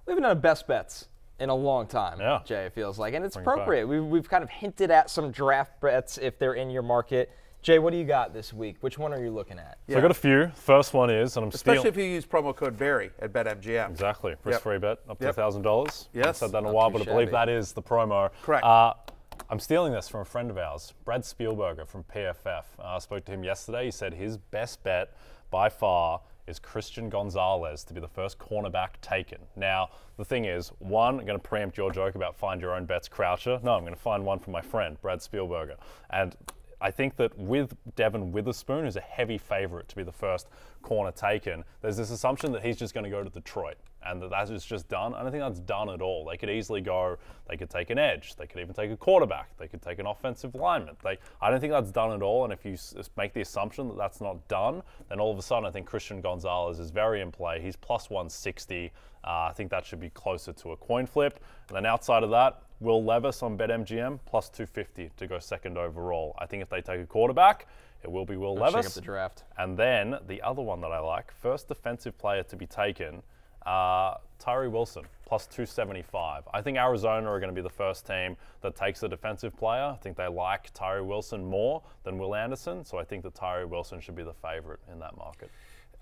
We haven't done best bets in a long time, Jay, it feels like. And it's appropriate. We've kind of hinted at some draft bets if they're in your market. Jay, what do you got this week? Which one are you looking at? So I got a few. First one is, and especially if you use promo code Barry at BetMGM. Exactly. Risk-free bet up to $1,000. Yes. I haven't said that in a while, but I believe that is the promo. Correct. I'm stealing this from a friend of ours, Brad Spielberger from PFF. I spoke to him yesterday. He said his best bet by far is Christian Gonzalez to be the first cornerback taken. Now, the thing is, one, I'm going to preempt your joke about find your own bets croucher. No, I'm going to find one from my friend, Brad Spielberger. And I think that with Devin Witherspoon, who's a heavy favorite to be the first corner taken, there's this assumption that he's just going to go to Detroit and that is just done. I don't think that's done at all. They could easily go, they could take an edge, they could even take a quarterback, they could take an offensive lineman. I don't think that's done at all, and if you make the assumption that that's not done, then all of a sudden I think Christian Gonzalez is very in play. He's plus 160. I think that should be closer to a coin flip. And then outside of that, Will Levis on BetMGM, plus 250 to go second overall. I think if they take a quarterback, it will be Will Levis. Shake up the draft. And then the other one that I like, first defensive player to be taken, Tyree Wilson, plus 275. I think Arizona are going to be the first team that takes a defensive player. I think they like Tyree Wilson more than Will Anderson, so I think that Tyree Wilson should be the favorite in that market.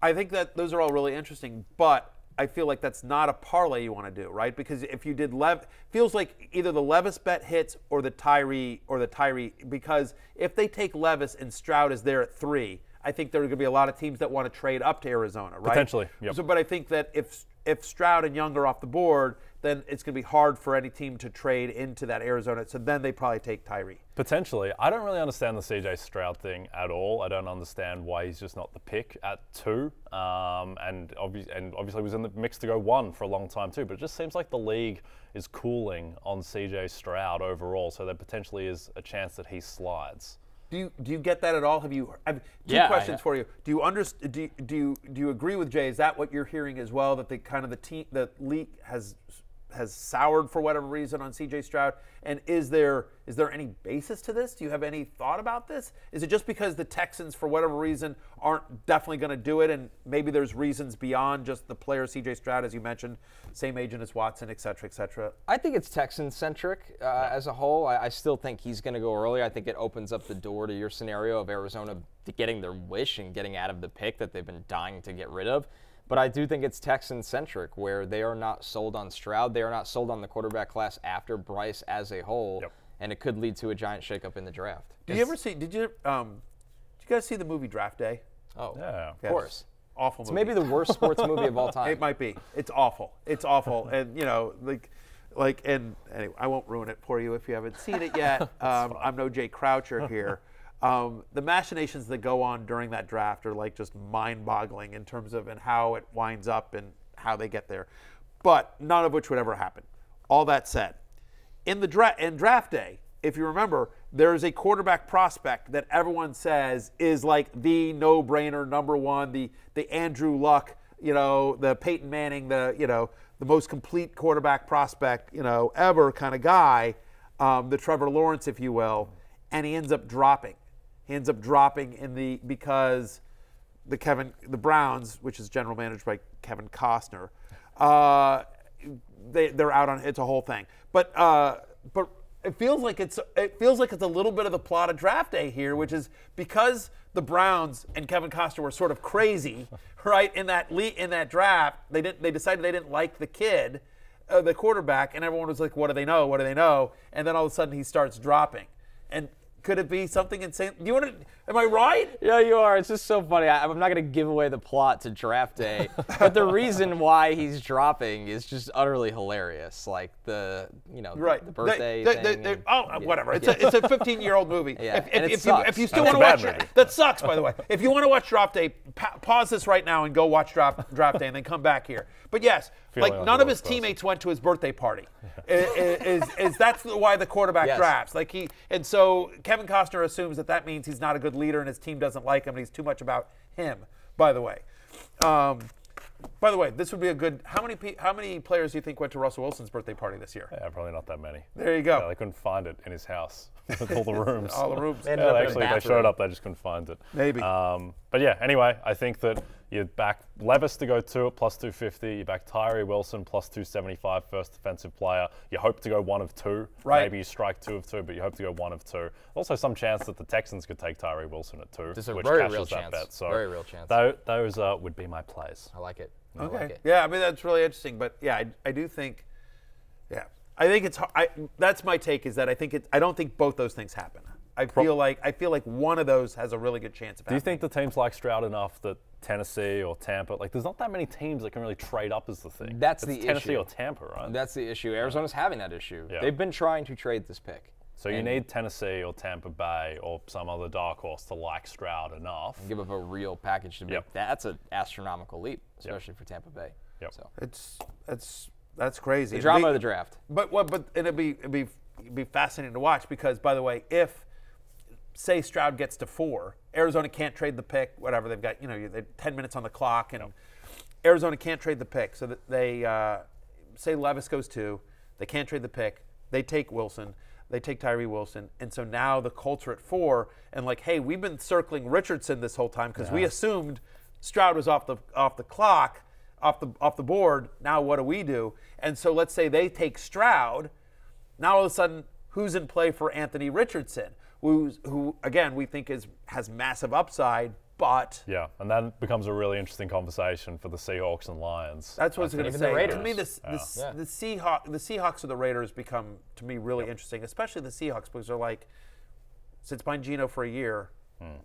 I think that those are all really interesting, but I feel like that's not a parlay you want to do, right? Because if you did feels like either the Levis bet hits or the Tyree, because if they take Levis and Stroud is there at 3, I think there are going to be a lot of teams that want to trade up to Arizona, right? Potentially, yep. So, but I think that if Stroud and Young are off the board, then it's going to be hard for any team to trade into that Arizona. So then they probably take Tyree. Potentially. I don't really understand the CJ Stroud thing at all. I don't understand why he's just not the pick at 2. And obviously was in the mix to go 1 for a long time too. But it just seems like the league is cooling on CJ Stroud overall. So there potentially is a chance that he slides. Do you get that at all? Have two questions for you. Do you agree with Jay? Is that what you're hearing as well? That the league has soured for whatever reason on CJ Stroud? And is there any basis to this? Do you have any thought about this? Is it just because the Texans, for whatever reason, aren't definitely going to do it, and maybe there's reasons beyond just the player CJ Stroud, as you mentioned, same agent as Watson, et cetera, et cetera? I think it's Texan-centric as a whole. I still think he's going to go early. I think it opens up the door to your scenario of Arizona getting their wish and getting out of the pick that they've been dying to get rid of. But I do think it's Texan-centric, where they are not sold on Stroud. They are not sold on the quarterback class after Bryce as a whole, and it could lead to a giant shakeup in the draft. Did you guys see the movie Draft Day? Oh, yeah, of course. Awful movie. It's maybe the worst sports movie of all time. It might be. It's awful. It's awful. And, and anyway, I won't ruin it for you if you haven't seen it yet. I'm no Jay Croucher here. The machinations that go on during that draft are just mind-boggling in terms of and how it winds up and how they get there, but none of which would ever happen. All that said, in draft day, if you remember, there is a quarterback prospect that everyone says is like the no-brainer number one, the Andrew Luck, the Peyton Manning, the most complete quarterback prospect, ever kind of guy, the Trevor Lawrence, if you will, and he ends up dropping. He ends up dropping because the Browns, which is general managed by Kevin Costner, they're out on it's a whole thing. But it feels like it's a little bit of the plot of Draft Day here, which is because the Browns and Kevin Costner were sort of crazy, right? In that draft, they decided they didn't like the kid, the quarterback, and everyone was like, "What do they know? What do they know?" And then all of a sudden he starts dropping, and could it be something insane? Do you want to? Am I right? Yeah, you are. It's just so funny. I'm not going to give away the plot to Draft Day, but the reason why he's dropping is just utterly hilarious. Like the birthday thing. Whatever. It's a 15-year-old movie. Yeah, if you still want to watch it, that sucks. By the way, if you want to watch Draft Day, pause this right now and go watch Draft Day, and then come back here. But yes, none of his teammates went to his birthday party. That's why the quarterback drafts. And so Kevin Costner assumes that means he's not a good leader and his team doesn't like him and he's too much about him. By the way, this would be a good. How many players do you think went to Russell Wilson's birthday party this year? Yeah, probably not that many. There you go. Yeah, they couldn't find it in his house with all the rooms. All the rooms. They showed up. They just couldn't find it. Maybe. But yeah, anyway, I think that You back Levis to go 2 at plus 250. You back Tyree Wilson plus 275, first defensive player. You hope to go 1 of 2. Right. Maybe you strike 2 of 2, but you hope to go 1 of 2. Also, some chance that the Texans could take Tyree Wilson at 2, There's a which very cashes real that chance. bet. So very real chance. Those would be my plays. I like it. Okay. I like it. Yeah, I mean, that's really interesting. But yeah, I do think, yeah, I think it's, that's my take, is that I don't think both those things happen. I feel like one of those has a really good chance of happening. Do you think the teams like Stroud enough that Tennessee or Tampa, like there's not that many teams that can really trade up as the thing. That's it's the Tennessee issue. or Tampa, right? That's the issue. Arizona's having that issue. Yeah. They've been trying to trade this pick. So you need Tennessee or Tampa Bay or some other dark horse to like Stroud enough. Give up a real package to make. Yep. That's an astronomical leap, especially for Tampa Bay. Yep. So That's crazy. the drama of the draft. But it'd be fascinating to watch, because, by the way, if say Stroud gets to 4, Arizona can't trade the pick. Whatever, they've got, they're 10 minutes on the clock, and Arizona can't trade the pick. So that they say Levis goes 2, they can't trade the pick. They take Wilson. They take Tyree Wilson, and so now the Colts are at 4, and like, hey, we've been circling Richardson this whole time because we assumed Stroud was off the clock, off the board. Now what do we do? And so let's say they take Stroud. Now all of a sudden, who's in play for Anthony Richardson? Who again we think has massive upside, but Yeah, and that becomes a really interesting conversation for the Seahawks and Lions. that's what I was going to Even the say. Raiders. To me, the Seahawks or the Raiders become, to me, really interesting, especially the Seahawks, because they're like, since buying Geno for a year, and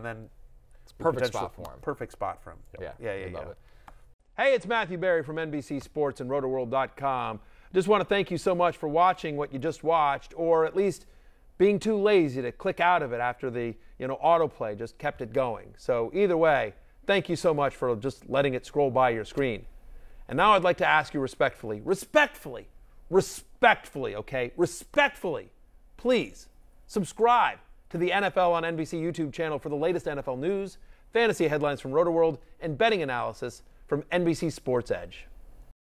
then it's perfect spot for him. Perfect spot for him. Yeah, love it. Hey, it's Matthew Berry from NBC Sports and RotoWorld.com. Just want to thank you so much for watching what you just watched, or at least being too lazy to click out of it after the autoplay just kept it going. So either way, thank you so much for just letting it scroll by your screen. And now I'd like to ask you respectfully, please subscribe to the NFL on NBC YouTube channel for the latest NFL news, fantasy headlines from RotoWorld, and betting analysis from NBC Sports Edge.